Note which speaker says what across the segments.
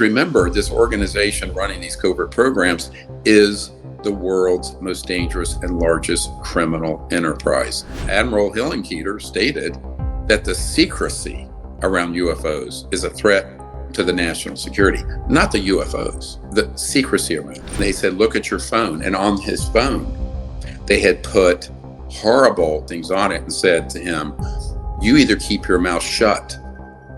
Speaker 1: Remember, this organization running these covert programs is the world's most dangerous and largest criminal enterprise. Admiral Hillenkoetter stated that the secrecy around UFOs is a threat to the national security, not the UFOs, the secrecy around it. They said, look at your phone. And on his phone, they had put horrible things on it and said to him, you either keep your mouth shut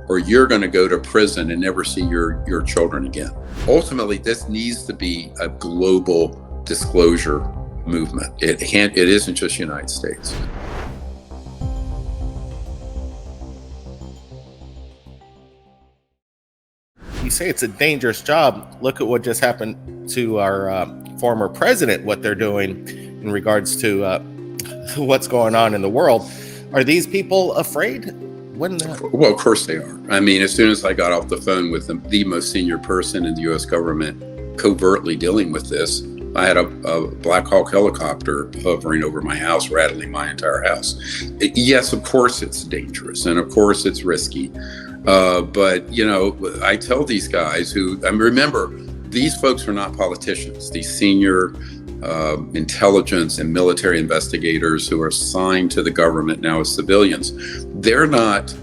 Speaker 1: or you're going to go to prison and never see your children again. Ultimately, this needs to be a global disclosure movement. It isn't just the United States.
Speaker 2: You say it's a dangerous job. Look at what just happened to our former president, what they're doing in regards to what's going on in the world. Are these people afraid?
Speaker 1: Well, of course they are. I mean, as soon as I got off the phone with the most senior person in the U.S. government covertly dealing with this, I had a Black Hawk helicopter hovering over my house, rattling my entire house. Yes, of course it's dangerous, and of course it's risky. But, you know, I tell these guys remember, these folks are not politicians. These senior intelligence and military investigators who are assigned to the government now as civilians, they're not,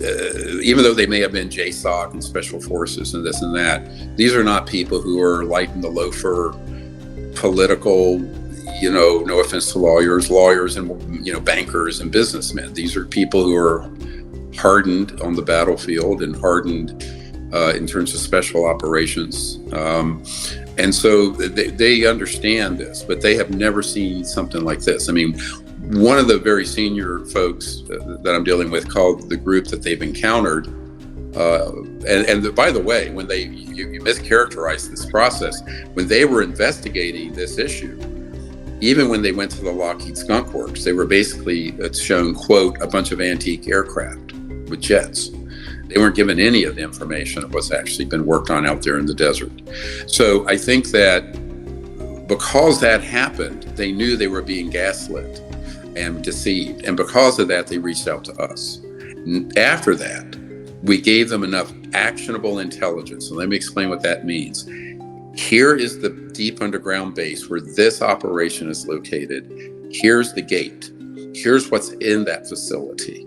Speaker 1: even though they may have been JSOC and special forces and this and that, these are not people who are lighting the loafer, political, you know, no offense to lawyers and, you know, bankers and businessmen. These are people who are hardened on the battlefield and hardened in terms of special operations. And so they understand this, but they have never seen something like this. I mean, one of the very senior folks that I'm dealing with called the group that they've encountered. And by the way, when you mischaracterize this process, when they were investigating this issue, even when they went to the Lockheed Skunk Works, they were basically shown, quote, a bunch of antique aircraft with jets. They weren't given any of the information of what's actually been worked on out there in the desert. So I think that because that happened, they knew they were being gaslit and deceived. And because of that, they reached out to us. After that, we gave them enough actionable intelligence. And let me explain what that means. Here is the deep underground base where this operation is located. Here's the gate. Here's what's in that facility.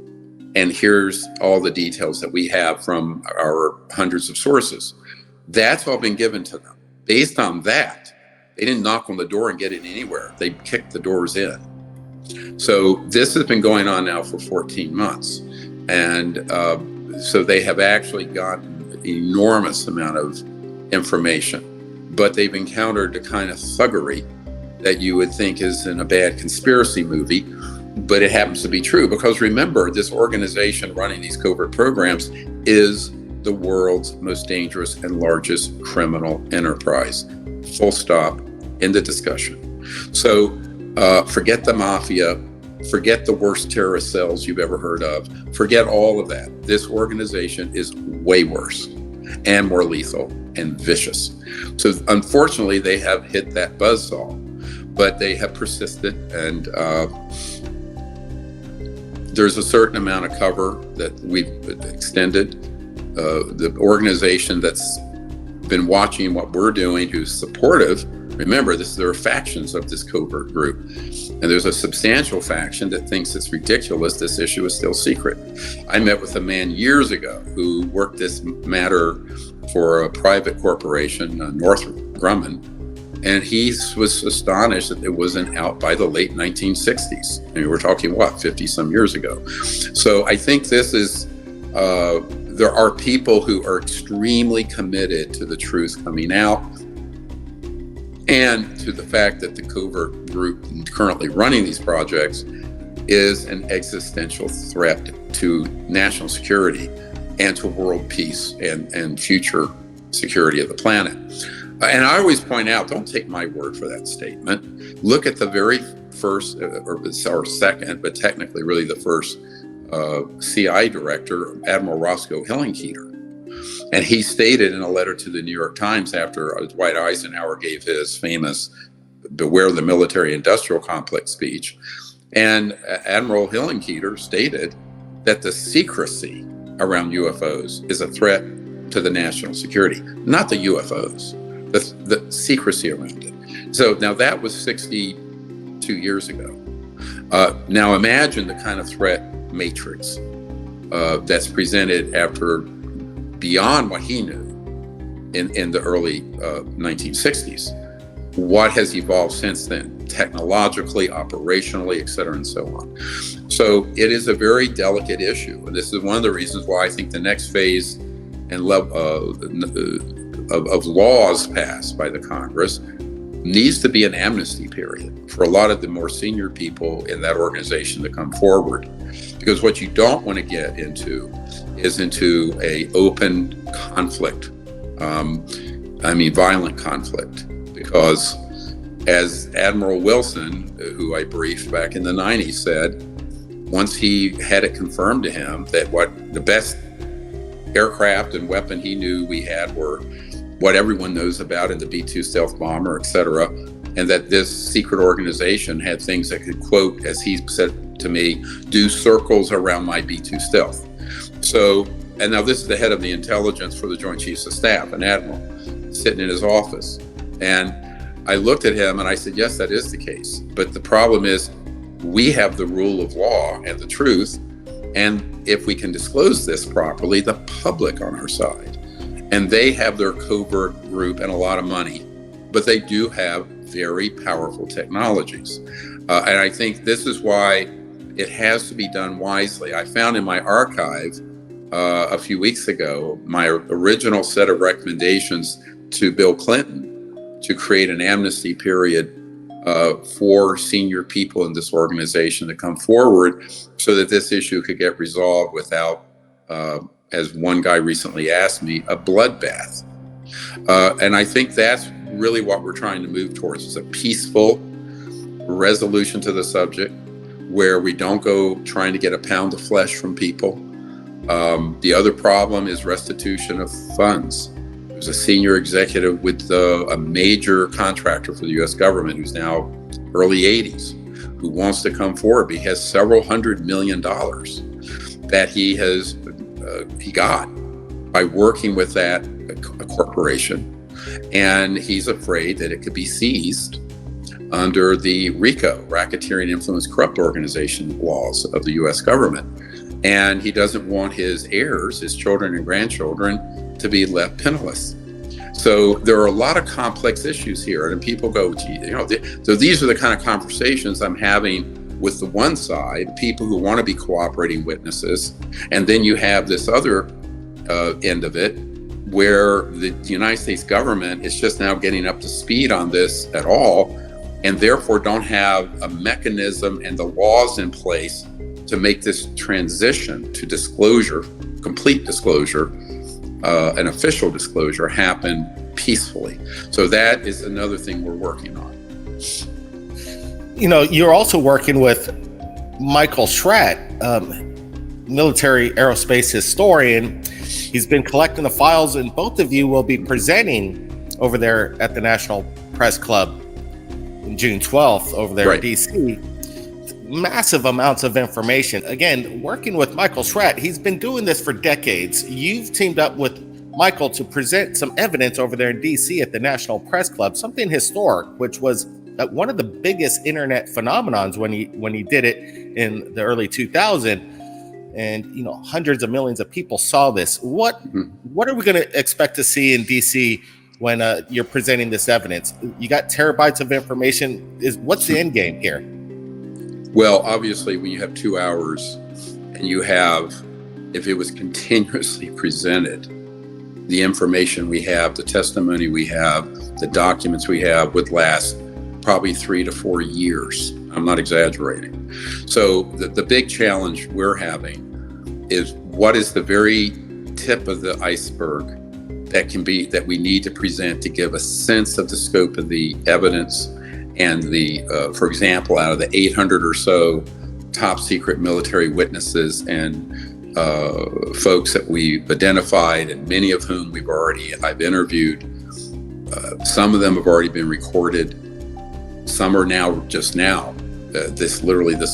Speaker 1: And here's all the details that we have from our hundreds of sources. That's all been given to them. Based on that, they didn't knock on the door and get it anywhere. They kicked the doors in. So this has been going on now for 14 months. And so they have actually gotten an enormous amount of information, but they've encountered the kind of thuggery that you would think is in a bad conspiracy movie. But it happens to be true because remember, this organization running these covert programs is the world's most dangerous and largest criminal enterprise. Full stop. End of discussion. So forget the mafia, forget the worst terrorist cells you've ever heard of, forget all of that. This organization is way worse and more lethal and vicious. So unfortunately, they have hit that buzzsaw, but they have persisted, and there's a certain amount of cover that we've extended. The organization that's been watching what we're doing, who's supportive, remember, there are factions of this covert group. And there's a substantial faction that thinks it's ridiculous this issue is still secret. I met with a man years ago who worked this matter for a private corporation, Northrop Grumman, and he was astonished that it wasn't out by the late 1960s. I mean, we're talking, 50 some years ago. So I think this is, there are people who are extremely committed to the truth coming out and to the fact that the covert group currently running these projects is an existential threat to national security and to world peace and future security of the planet. And I always point out, don't take my word for that statement. Look at the very first, or second, but technically really the first CI director, Admiral Roscoe Hillenkoetter. And he stated in a letter to the New York Times after Dwight Eisenhower gave his famous Beware the Military Industrial Complex speech. And Admiral Hillenkoetter stated that the secrecy around UFOs is a threat to the national security, not the UFOs, the secrecy around it. So now that was 62 years ago. Now imagine the kind of threat matrix that's presented after beyond what he knew in the early 1960s. What has evolved since then, technologically, operationally, et cetera, and so on. So it is a very delicate issue. And this is one of the reasons why I think the next phase and level of laws passed by the Congress needs to be an amnesty period for a lot of the more senior people in that organization to come forward. Because what you don't want to get into is into a open conflict. Violent conflict. Because as Admiral Wilson, who I briefed back in the 90s, said, once he had it confirmed to him that what the best aircraft and weapon he knew we had were what everyone knows about in the B-2 stealth bomber, et cetera, and that this secret organization had things that could, quote, as he said to me, do circles around my B-2 stealth. So, and now this is the head of the intelligence for the Joint Chiefs of Staff, an admiral, sitting in his office. And I looked at him and I said, yes, that is the case. But the problem is we have the rule of law and the truth. And if we can disclose this properly, the public on our side. And they have their covert group and a lot of money, but they do have very powerful technologies. And I think this is why it has to be done wisely. I found in my archive a few weeks ago, my original set of recommendations to Bill Clinton to create an amnesty period for senior people in this organization to come forward so that this issue could get resolved without, as one guy recently asked me, a bloodbath. And I think that's really what we're trying to move towards, is a peaceful resolution to the subject where we don't go trying to get a pound of flesh from people. The other problem is restitution of funds. There's a senior executive with a major contractor for the U.S. government who's now early 80s, who wants to come forward. He has several $100 million that he got by working with that corporation, and he's afraid that it could be seized under the RICO, Racketeering Influence Corrupt Organization laws of the U.S. government. And he doesn't want his heirs, his children and grandchildren, to be left penniless. So there are a lot of complex issues here, and people go, gee, so these are the kind of conversations I'm having with the one side, people who want to be cooperating witnesses, and then you have this other end of it, where the United States government is just now getting up to speed on this at all, and therefore don't have a mechanism and the laws in place to make this transition to disclosure, complete disclosure, an official disclosure happen peacefully. So that is another thing we're working on.
Speaker 2: You're also working with Michael Schratt, military aerospace historian. He's been collecting the files, and both of you will be presenting over there at the National Press Club on June 12th over there in DC. Massive amounts of information. Again, working with Michael Schratt, he's been doing this for decades. You've teamed up with Michael to present some evidence over there in DC at the National Press Club, something historic, which was one of the biggest internet phenomenons when he did it in the early 2000s. And hundreds of millions of people saw this. What are we going to expect to see in DC when you're presenting this evidence? You got terabytes of information. What's the end game here?
Speaker 1: Well, obviously, when you have 2 hours and you have, if it was continuously presented, the information we have, the testimony we have, the documents we have would last probably 3 to 4 years. I'm not exaggerating. So the big challenge we're having is what is the very tip of the iceberg that we need to present to give a sense of the scope of the evidence and for example, out of the 800 or so top secret military witnesses and folks that we've identified, and many of whom I've interviewed, some of them have already been recorded. Some are just now, this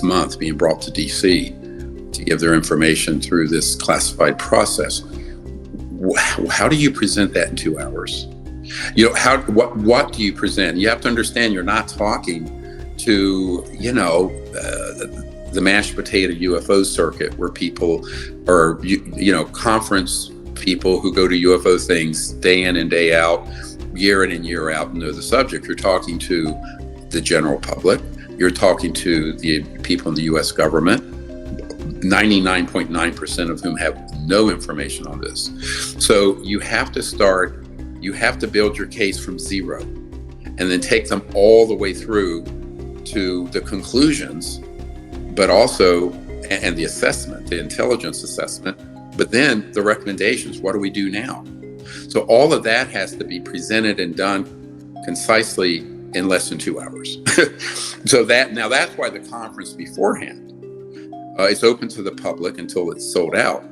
Speaker 1: month, being brought to DC to give their information through this classified process. how do you present that in 2 hours? You know, what do you present? You have to understand you're not talking to, the mashed potato UFO circuit where people are, conference people who go to UFO things day in and day out, year in and year out, and know the subject. You're talking to the general public. You're talking to the people in the U.S. government, 99.9% of whom have no information on this. So you have to build your case from zero and then take them all the way through to the conclusions, but also, and the assessment, the intelligence assessment, but then the recommendations. What do we do now? So all of that has to be presented and done concisely in less than 2 hours. So that's why the conference beforehand is open to the public until it's sold out.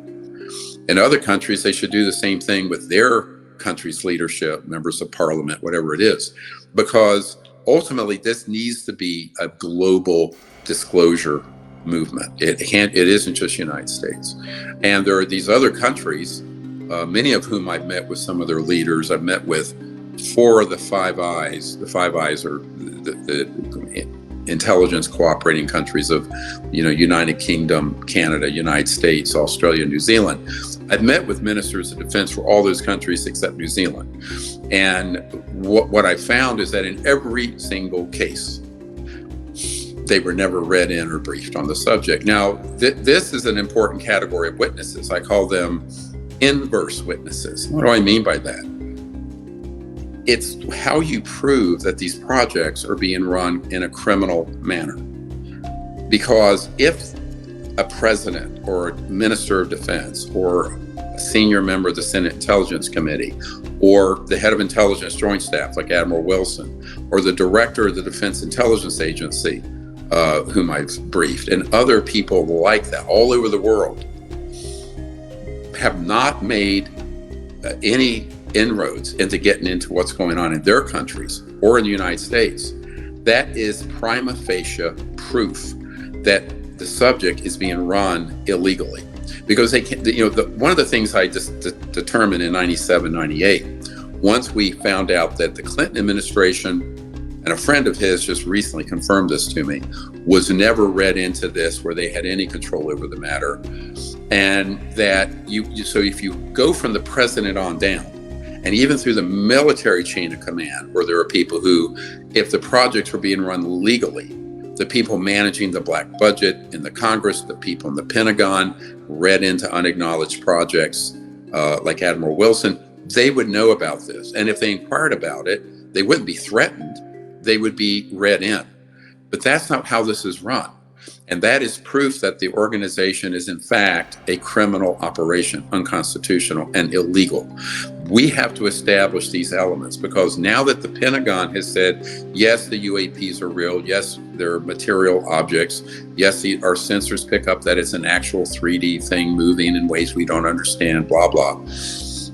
Speaker 1: In other countries, they should do the same thing with their country's leadership, members of parliament, whatever it is, because ultimately this needs to be a global disclosure movement. It isn't just the United States. And there are these other countries, many of whom I've met with some of their leaders. I've met with 4 of the Five Eyes. The Five Eyes are the intelligence cooperating countries of, United Kingdom, Canada, United States, Australia, New Zealand. I've met with ministers of defense for all those countries except New Zealand. And what I found is that in every single case, they were never read in or briefed on the subject. Now, this is an important category of witnesses. I call them inverse witnesses. What do I mean by that? It's how you prove that these projects are being run in a criminal manner. Because if a president or a minister of defense or a senior member of the Senate Intelligence Committee or the head of intelligence joint staff like Admiral Wilson or the director of the Defense Intelligence Agency, whom I've briefed, and other people like that all over the world have not made any inroads into getting into what's going on in their countries or in the United States, that is prima facie proof that the subject is being run illegally. Because they can, one of the things I just determined in 97, 98, once we found out that the Clinton administration, and a friend of his just recently confirmed this to me, was never read into this where they had any control over the matter. And that so if you go from the president on down, and even through the military chain of command, where there are people who, if the projects were being run legally, the people managing the black budget in the Congress, the people in the Pentagon, read into unacknowledged projects like Admiral Wilson, they would know about this. And if they inquired about it, they wouldn't be threatened, they would be read in. But that's not how this is run. And that is proof that the organization is in fact a criminal operation, unconstitutional and illegal. We have to establish these elements because now that the Pentagon has said, yes, the UAPs are real, yes, they're material objects, yes, our sensors pick up that it's an actual 3D thing moving in ways we don't understand, blah, blah.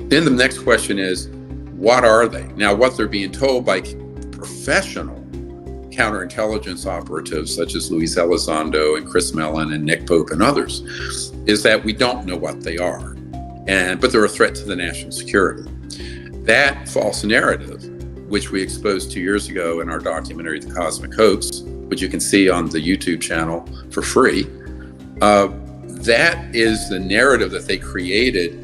Speaker 1: Then the next question is, what are they? Now, what they're being told by professional counterintelligence operatives such as Luis Elizondo and Chris Mellon and Nick Pope and others is that we don't know what they are, but they're a threat to the national security. That false narrative, which we exposed 2 years ago in our documentary, The Cosmic Hoax, which you can see on the YouTube channel for free, that is the narrative that they created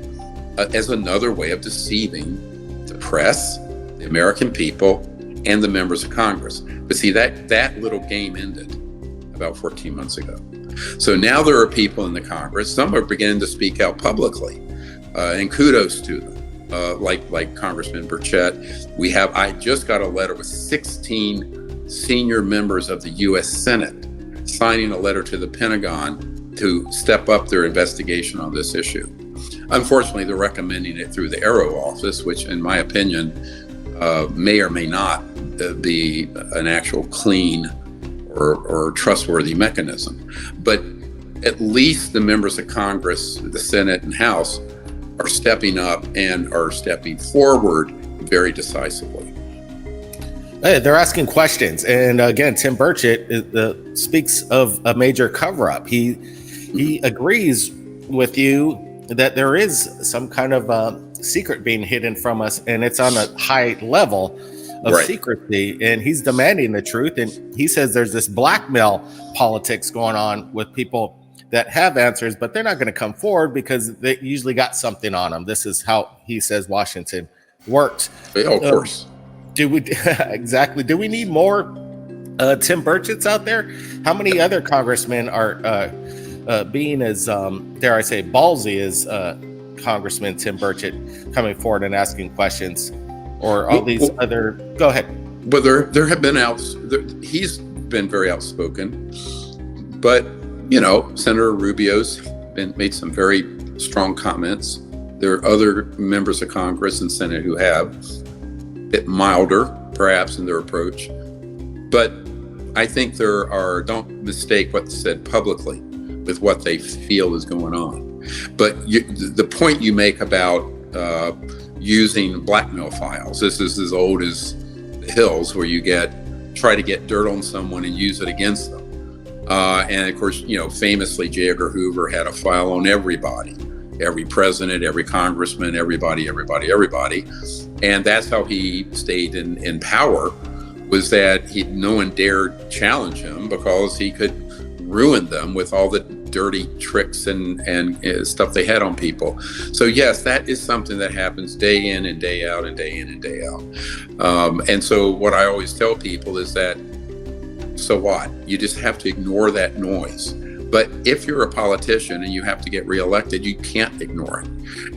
Speaker 1: as another way of deceiving the press, the American people, and the members of Congress. But see, that little game ended about 14 months ago. So now there are people in the Congress, some are beginning to speak out publicly, and kudos to them, like Congressman Burchett. I just got a letter with 16 senior members of the U.S. Senate signing a letter to the Pentagon to step up their investigation on this issue. Unfortunately, they're recommending it through the Aero office, which in my opinion may or may not be an actual clean or trustworthy mechanism. But at least the members of Congress, the Senate and House, are stepping up and are stepping forward very decisively.
Speaker 2: Hey, they're asking questions. And again, Tim Burchett speaks of a major cover-up. He agrees with you that there is some kind of secret being hidden from us, and it's on a high level of secrecy, and he's demanding the truth. And he says there's this blackmail politics going on with people that have answers, but they're not going to come forward because they usually got something on them. This is how he says Washington works.
Speaker 1: Yeah, of course.
Speaker 2: Do we exactly? Do we need more Tim Burchett's out there? How many other congressmen are being as dare I say ballsy as Congressman Tim Burchett coming forward and asking questions, or all these other? Go ahead.
Speaker 1: Well, there have been he's been very outspoken, but Senator Rubio's made some very strong comments. There are other members of Congress and Senate who have a bit milder, perhaps, in their approach. But I think don't mistake what's said publicly with what they feel is going on. But the point you make about using blackmail files, this is as old as the hills, where you try to get dirt on someone and use it against them. And of course, famously, J. Edgar Hoover had a file on everybody, every president, every congressman, everybody. And that's how he stayed in power, was that no one dared challenge him because he could ruin them with all the dirty tricks and stuff they had on people. So yes, that is something that happens day in and day out and day in and day out. And so what I always tell people is that, so what? You just have to ignore that noise. But if you're a politician and you have to get reelected, you can't ignore it.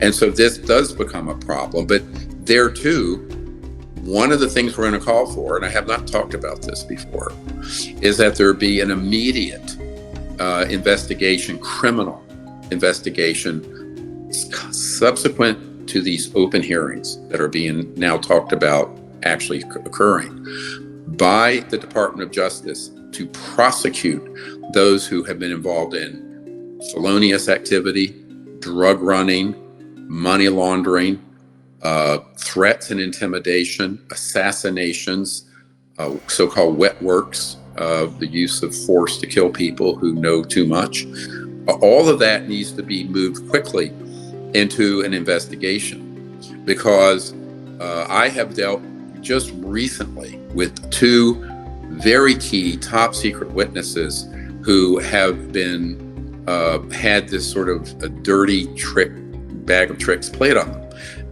Speaker 1: And so this does become a problem. But there too, one of the things we're going to call for, and I have not talked about this before, is that there be an immediate investigation, criminal investigation, subsequent to these open hearings that are being now talked about actually occurring, by the Department of Justice to prosecute those who have been involved in felonious activity, drug running, money laundering, threats and intimidation, assassinations, so-called wet works, the use of force to kill people who know too much. All of that needs to be moved quickly into an investigation, because I have dealt just recently with two very key top secret witnesses who have been had this sort of a dirty bag of tricks played on them.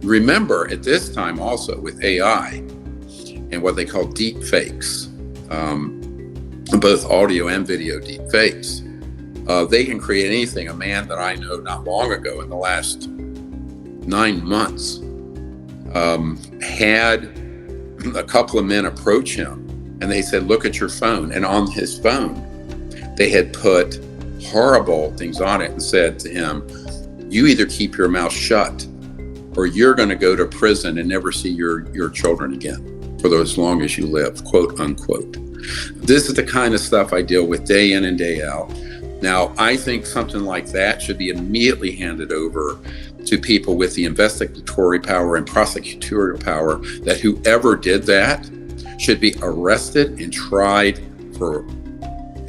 Speaker 1: Remember, at this time also with AI and what they call deep fakes, both audio and video deep fakes, they can create anything. A man that I know not long ago, in the last 9 months, had a couple of men approach him and they said, look at your phone. And on his phone, they had put horrible things on it and said to him, you either keep your mouth shut or you're going to go to prison and never see your children again for as long as you live, quote unquote. This is the kind of stuff I deal with day in and day out. Now, I think something like that should be immediately handed over to people with the investigatory power and prosecutorial power, that whoever did that should be arrested and tried for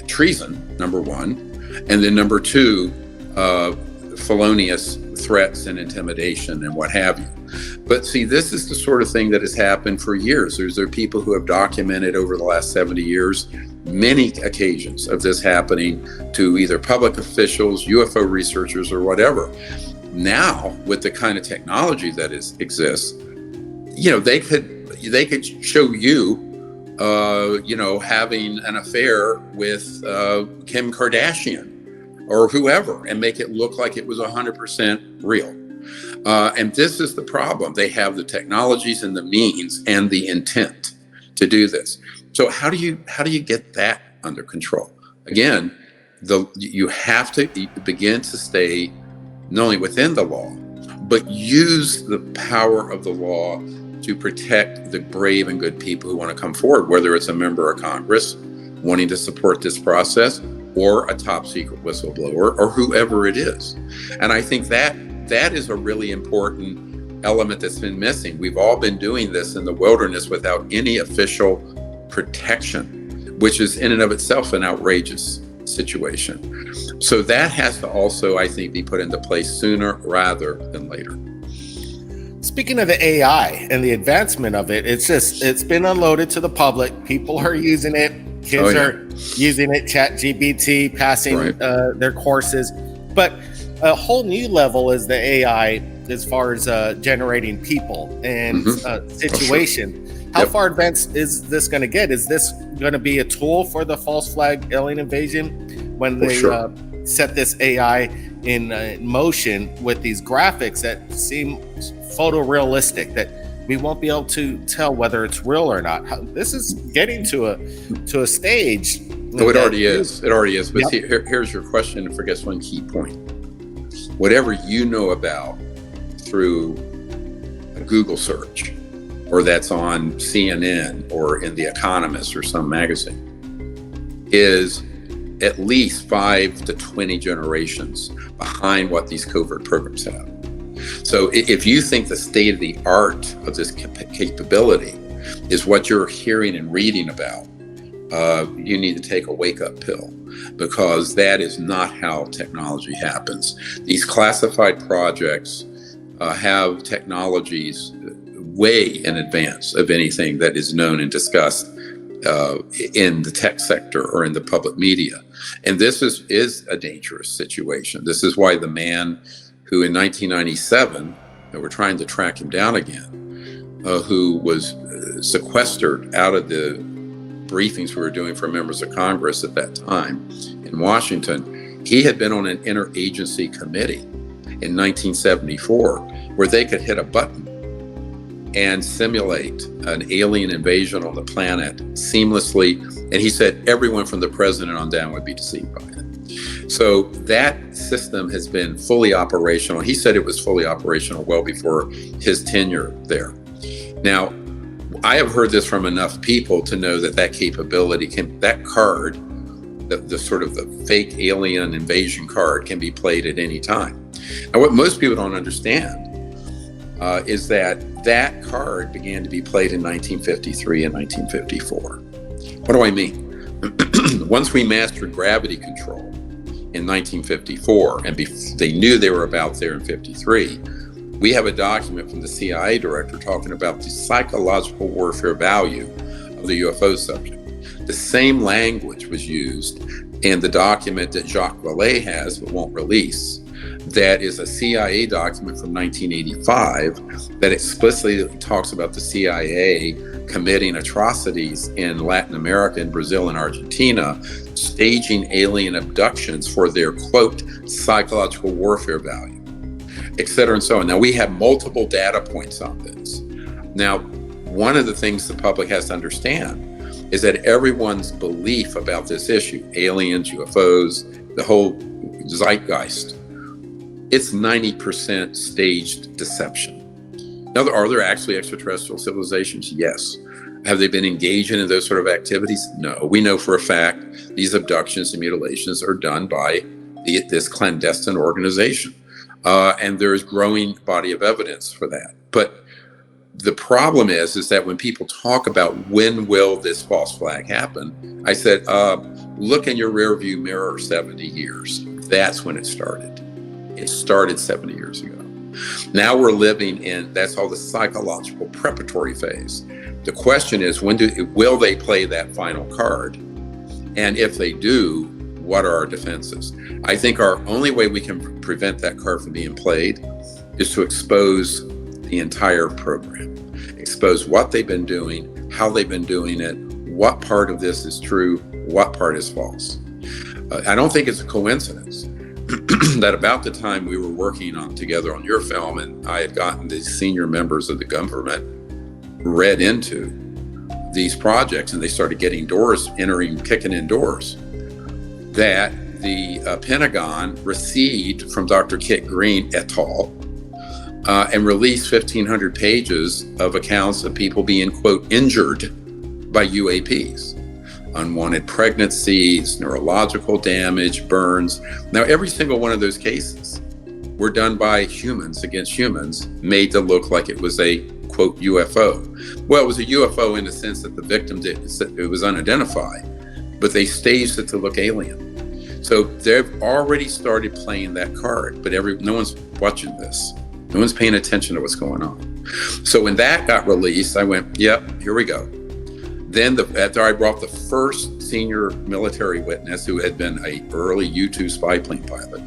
Speaker 1: treason, number one, and then number two, felonious threats and intimidation and what have you. But see, this is the sort of thing that has happened for years. There are people who have documented over the last 70 years many occasions of this happening to either public officials, UFO researchers, or whatever. Now, with the kind of technology that exists, they could show you, having an affair with Kim Kardashian or whoever, and make it look like it was 100% real. And this is the problem. They have the technologies and the means and the intent to do this. So how do you get that under control? Again, you have to begin to stay not only within the law, but use the power of the law to protect the brave and good people who want to come forward, whether it's a member of Congress wanting to support this process, or a top secret whistleblower, or whoever it is. And I think that is a really important element that's been missing. We've all been doing this in the wilderness without any official protection, which is in and of itself an outrageous situation. So that has to also, I think, be put into place sooner rather than later.
Speaker 2: Speaking of the AI and the advancement of it, it's been unloaded to the public. People are using it. Kids are using it. ChatGPT passing their courses. But a whole new level is the AI as far as generating people and situation. How far advanced is this going to get? Is this going to be a tool for the false flag alien invasion when they set this AI in motion with these graphics that seem photorealistic, that we won't be able to tell whether it's real or not? This is getting to a stage.
Speaker 1: No, it already is. It already is. But see, here's your question. And forget one key point. Whatever you know about through a Google search, or that's on CNN or in The Economist or some magazine, is at least 5 to 20 generations behind what these covert programs have. So if you think the state of the art of this capability is what you're hearing and reading about, you need to take a wake-up pill, because that is not how technology happens. These classified projects have technologies way in advance of anything that is known and discussed in the tech sector or in the public media. And this is a dangerous situation. This is why the man who in 1997, and we're trying to track him down again, who was sequestered out of the briefings we were doing for members of Congress at that time in Washington, he had been on an interagency committee in 1974 where they could hit a button and simulate an alien invasion on the planet seamlessly. And he said everyone from the president on down would be deceived by it. So that system has been fully operational. He said it was fully operational well before his tenure there. Now, I have heard this from enough people to know that capability that card, the sort of the fake alien invasion card, can be played at any time. Now, what most people don't understand is that card began to be played in 1953 and 1954. What do I mean? Once we mastered gravity control in 1954, and they knew they were about there in 53, we have a document from the CIA director talking about the psychological warfare value of the UFO subject. The same language was used in the document that Jacques Vallée has but won't release. That is a CIA document from 1985 that explicitly talks about the CIA committing atrocities in Latin America and Brazil and Argentina, staging alien abductions for their, quote, psychological warfare value, et cetera and so on. Now, we have multiple data points on this. Now, one of the things the public has to understand is that everyone's belief about this issue, aliens, UFOs, the whole zeitgeist, it's 90% staged deception. Now, are there actually extraterrestrial civilizations? Yes. Have they been engaging in those sort of activities? No. We know for a fact these abductions and mutilations are done by this clandestine organization. And there's growing body of evidence for that. But the problem is that when people talk about when will this false flag happen, I said, look in your rearview mirror 70 years. That's when it started. It started 70 years ago. Now we're living in, that's all the psychological preparatory phase. The question is, will they play that final card? And if they do, what are our defenses? I think our only way we can prevent that card from being played is to expose the entire program. Expose what they've been doing, how they've been doing it, what part of this is true, what part is false. I don't think it's a coincidence that about the time we were working together on your film, and I had gotten the senior members of the government read into these projects, and they started getting kicking in doors, that the Pentagon received from Dr. Kit Green et al. And released 1,500 pages of accounts of people being, quote, injured by UAPs. Unwanted pregnancies, neurological damage, burns. Now, every single one of those cases were done by humans against humans, made to look like it was a, quote, UFO. Well, it was a UFO in the sense that the victim it was unidentified, but they staged it to look alien. So they've already started playing that card, but no one's watching this. No one's paying attention to what's going on. So when that got released, I went, yep, here we go. Then after I brought the first senior military witness who had been an early U-2 spy plane pilot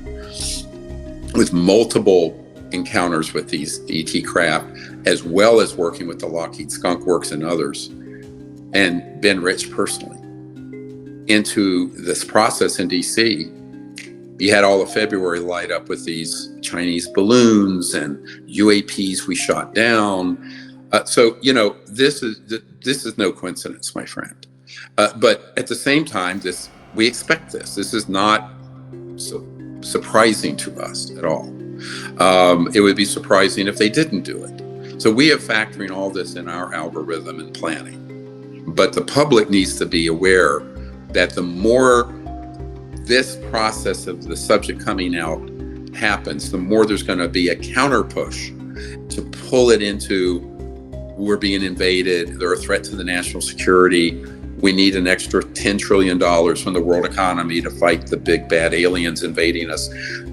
Speaker 1: with multiple encounters with these ET craft, as well as working with the Lockheed Skunk Works and others, and Ben Rich personally, into this process in DC, you had all of February light up with these Chinese balloons and UAPs we shot down. So, this is no coincidence, my friend. But at the same time, we expect this. This is not so surprising to us at all. It would be surprising if they didn't do it. So we are factoring all this in our algorithm and planning. But the public needs to be aware that the more this process of the subject coming out happens, the more there's going to be a counter push to pull it into, we're being invaded, they're a threat to the national security, we need an extra $10 trillion from the world economy to fight the big bad aliens invading us.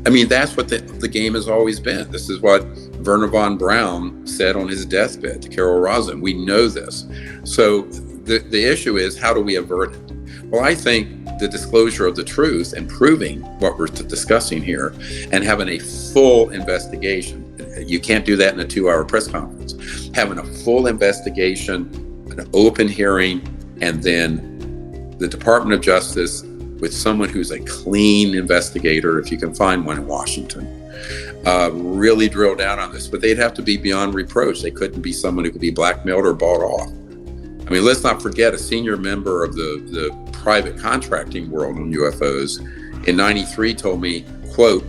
Speaker 1: I mean, that's what the game has always been. This is what Werner von Braun said on his deathbed to Carol Rosin. We know this. So the issue is, how do we avert it? Well, I think the disclosure of the truth and proving what we're discussing here and having a full investigation. You can't do that in a 2-hour press conference. Having a full investigation, an open hearing, and then the Department of Justice with someone who's a clean investigator, if you can find one in Washington, really drill down on this. But they'd have to be beyond reproach. They couldn't be someone who could be blackmailed or bought off. I mean, let's not forget, a senior member of the private contracting world on UFOs in '93 told me, quote,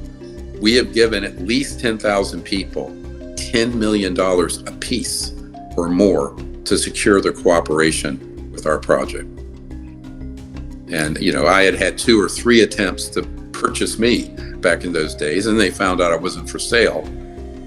Speaker 1: "We have given at least 10,000 people $10 million a piece or more to secure their cooperation with our project." And, I had 2 or 3 attempts to purchase me back in those days, and they found out I wasn't for sale.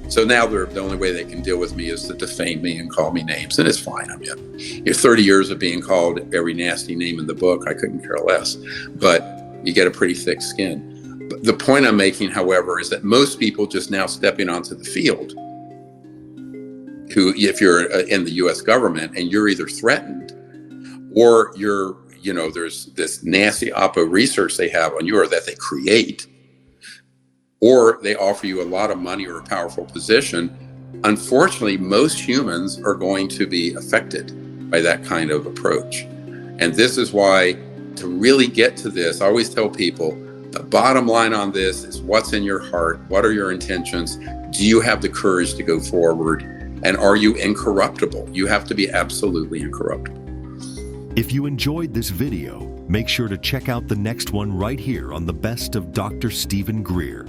Speaker 1: So now the only way they can deal with me is to defame me and call me names, and it's fine. I mean, 30 years of being called every nasty name in the book, I couldn't care less. But you get a pretty thick skin. But the point I'm making, however, is that most people just now stepping onto the field, who, if you're in the U.S. government and you're either threatened or there's this nasty Oppo research they have on you or that they create, or they offer you a lot of money or a powerful position, unfortunately, most humans are going to be affected by that kind of approach. And this is why, to really get to this, I always tell people, the bottom line on this is what's in your heart, what are your intentions, do you have the courage to go forward, and are you incorruptible? You have to be absolutely incorruptible.
Speaker 3: If you enjoyed this video, make sure to check out the next one right here on the Best of Dr. Steven Greer.